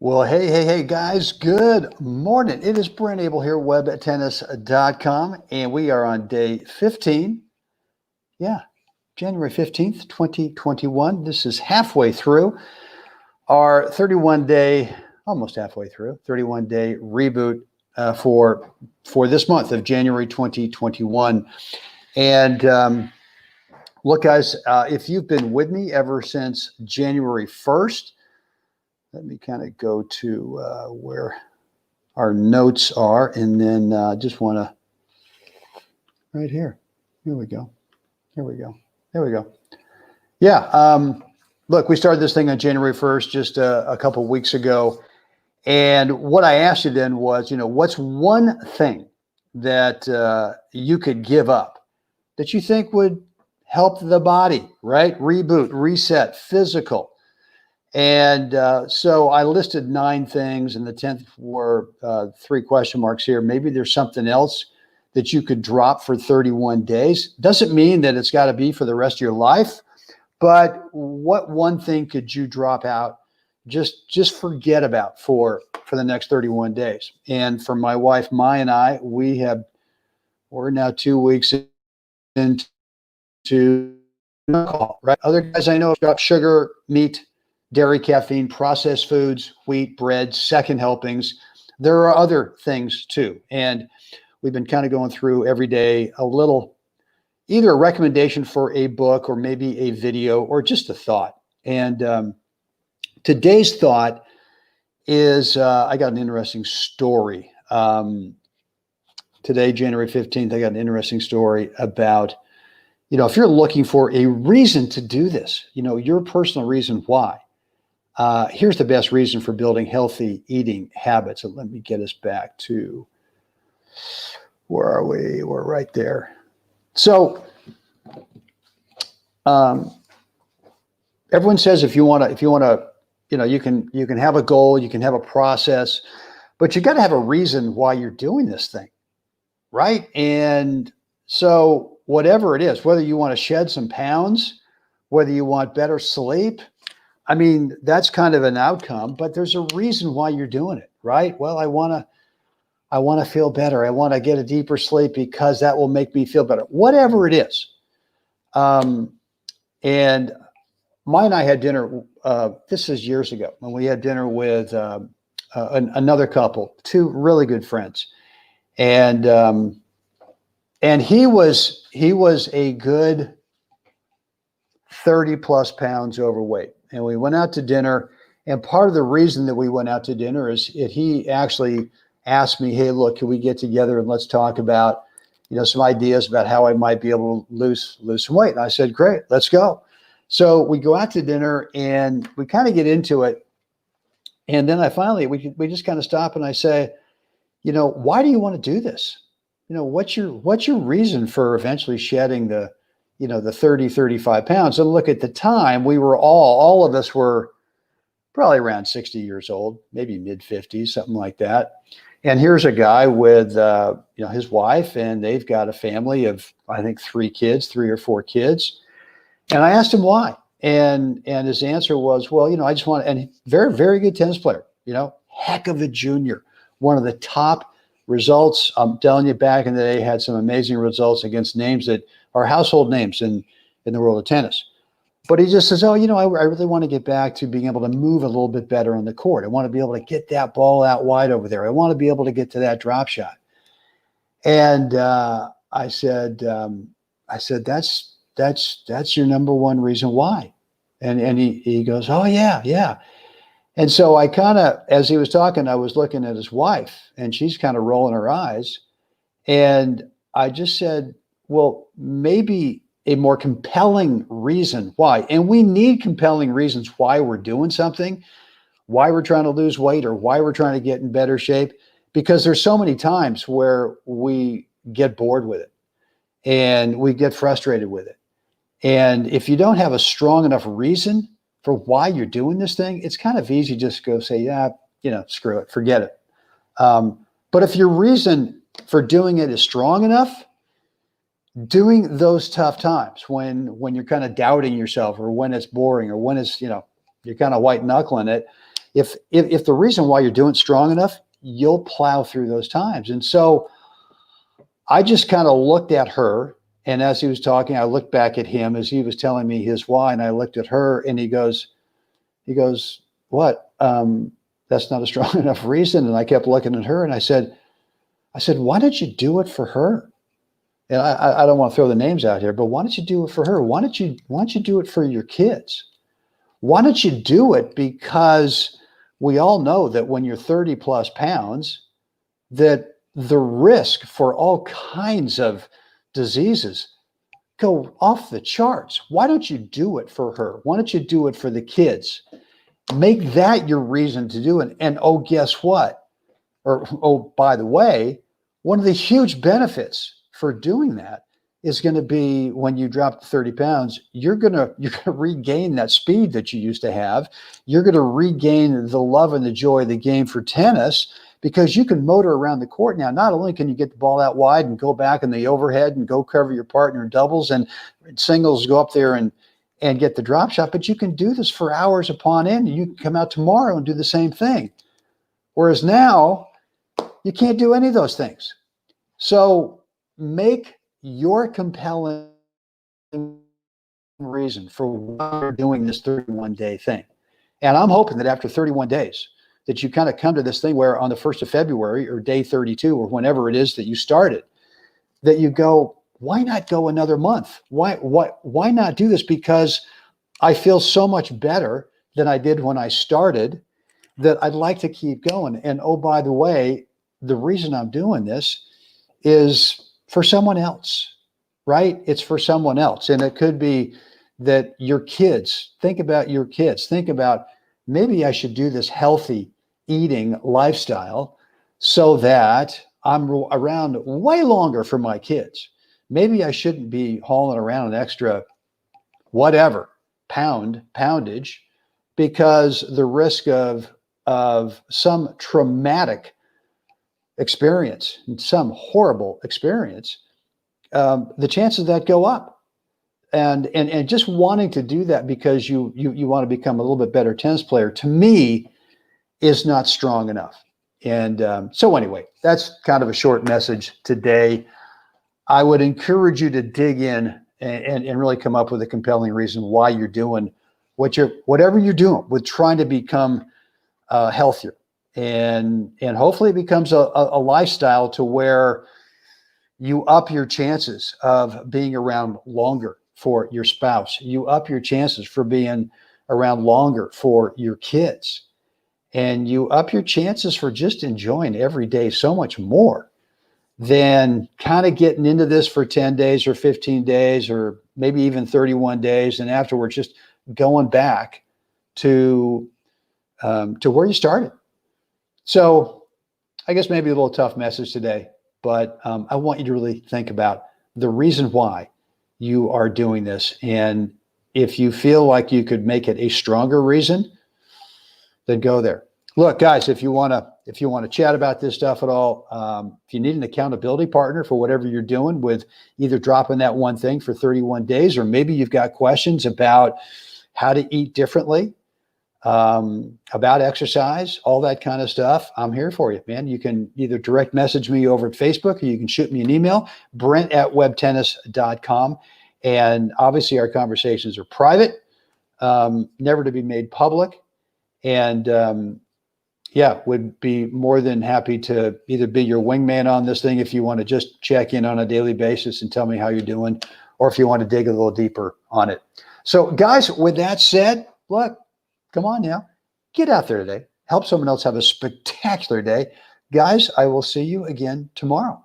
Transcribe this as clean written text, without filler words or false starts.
Well, hey, guys, good morning. It is Brent Abel here, webtennis.com, and we are on day 15. Yeah, January 15th, 2021. This is halfway through our 31-day, almost halfway through, 31-day reboot for this month of January 2021. And look, guys, if you've been with me ever since January 1st, let me kind of go to where our notes are, and then just want to, right here. Here we go. Here we go. There we go. Yeah. Look, we started this thing on January 1st, just a couple of weeks ago. And what I asked you then was, what's one thing that you could give up that you think would help the body, right? Reboot, reset, physical. And so I listed 9 things, and the 10th were 3 question marks here. Maybe there's something else that you could drop for 31 days. Doesn't mean that it's got to be for the rest of your life, but what one thing could you drop out, just forget about for the next 31 days? And for my wife, Mai, and I, we're now 2 weeks into alcohol, right? Other guys I know have dropped sugar, meat, dairy, caffeine, processed foods, wheat, bread, second helpings. There are other things too. And we've been kind of going through every day a little, either a recommendation for a book or maybe a video or just a thought. And today's thought is, I got an interesting story. Today, January 15th, I got an interesting story about, if you're looking for a reason to do this, your personal reason why. Here's the best reason for building healthy eating habits. And let me get us back to, where are we? We're right there. So everyone says if you want to, you can have a goal, you can have a process, but you got to have a reason why you're doing this thing, right? And so whatever it is, whether you want to shed some pounds, whether you want better sleep, I mean, that's kind of an outcome, but there's a reason why you're doing it, right? Well, I want to feel better. I want to get a deeper sleep because that will make me feel better, whatever it is. And Mai and I had dinner, this is years ago, when we had dinner with another couple, 2 really good friends. And he was a good 30 plus pounds overweight. And we went out to dinner. And part of the reason that we went out to dinner is he actually asked me, hey, look, can we get together and let's talk about, some ideas about how I might be able to lose some weight. And I said, great, let's go. So we go out to dinner and we kind of get into it. And then we just kind of stop and I say, why do you want to do this? What's your reason for eventually shedding the 30, 35 pounds? And look, at the time, we were all of us were probably around 60 years old, maybe mid 50s, something like that. And here's a guy with, his wife, and they've got a family of, I think, 3 or 4 kids. And I asked him why. And his answer was, well, I just want, and very, very good tennis player, heck of a junior, one of the top results. I'm telling you, back in the day, had some amazing results against names that are household names in the world of tennis. But he just says, I really want to get back to being able to move a little bit better on the court. I want to be able to get that ball out wide over there. I want to be able to get to that drop shot. And I said, that's your number one reason why. And he goes, oh yeah. And so I kind of, as he was talking, I was looking at his wife, and she's kind of rolling her eyes. And I just said, well, maybe a more compelling reason why. And we need compelling reasons why we're doing something, why we're trying to lose weight, or why we're trying to get in better shape, because there's so many times where we get bored with it and we get frustrated with it. And if you don't have a strong enough reason for why you're doing this thing, it's kind of easy just to go say, yeah, screw it, forget it. But if your reason for doing it is strong enough, doing those tough times when you're kind of doubting yourself, or when it's boring, or when it's, you're kind of white knuckling it, If the reason why you're doing it strong enough, you'll plow through those times. And so I just kind of looked at her, and as he was talking, I looked back at him as he was telling me his why, and I looked at her, and he goes, what? That's not a strong enough reason. And I kept looking at her, and I said, why don't you do it for her? And I don't want to throw the names out here, but why don't you do it for her? Why don't you do it for your kids? Why don't you do it? Because we all know that when you're 30 plus pounds, that the risk for all kinds of diseases go off the charts. Why don't you do it for her? Why don't you do it for the kids? Make that your reason to do it. And oh, guess what? Or, oh, by the way, one of the huge benefits for doing that is going to be when you drop to 30 pounds, you're going to regain that speed that you used to have. You're going to regain the love and the joy of the game for tennis, because you can motor around the court now. Not only can you get the ball out wide and go back in the overhead and go cover your partner in doubles and singles, go up there and get the drop shot, but you can do this for hours upon end. You can come out tomorrow and do the same thing. Whereas now, you can't do any of those things. So make your compelling reason for why you're doing this 31-day thing. And I'm hoping that after 31 days, that you kind of come to this thing where on the 1st of February or day 32 or whenever it is that you started, that you go, why not go another month? Why not do this? Because I feel so much better than I did when I started, that I'd like to keep going. And oh, by the way, the reason I'm doing this is for someone else, right? It's for someone else. And it could be that your kids, think about your kids. Think about, maybe I should do this healthy eating lifestyle so that I'm around way longer for my kids. Maybe I shouldn't be hauling around an extra whatever poundage, because the risk of some traumatic experience, some horrible experience, the chances of that go up. And just wanting to do that because you want to become a little bit better tennis player, to me, is not strong enough. And so anyway, that's kind of a short message today. I would encourage you to dig in and really come up with a compelling reason why you're doing whatever you're doing with trying to become healthier. And hopefully it becomes a lifestyle to where you up your chances of being around longer for your spouse. You up your chances for being around longer for your kids. And you up your chances for just enjoying every day so much more than kind of getting into this for 10 days or 15 days or maybe even 31 days. And afterwards, just going back to where you started. So I guess maybe a little tough message today, but I want you to really think about the reason why you are doing this. And if you feel like you could make it a stronger reason, then go there. Look, guys, if you want to chat about this stuff at all, if you need an accountability partner for whatever you're doing with either dropping that one thing for 31 days, or maybe you've got questions about how to eat differently, about exercise, all that kind of stuff, I'm here for you, man. You can either direct message me over at Facebook, or you can shoot me an email, brent@webtennis.com. And obviously our conversations are private, never to be made public. And would be more than happy to either be your wingman on this thing if you want to just check in on a daily basis and tell me how you're doing, or if you want to dig a little deeper on it. So guys, with that said, look, come on now, get out there today. Help someone else have a spectacular day. Guys, I will see you again tomorrow.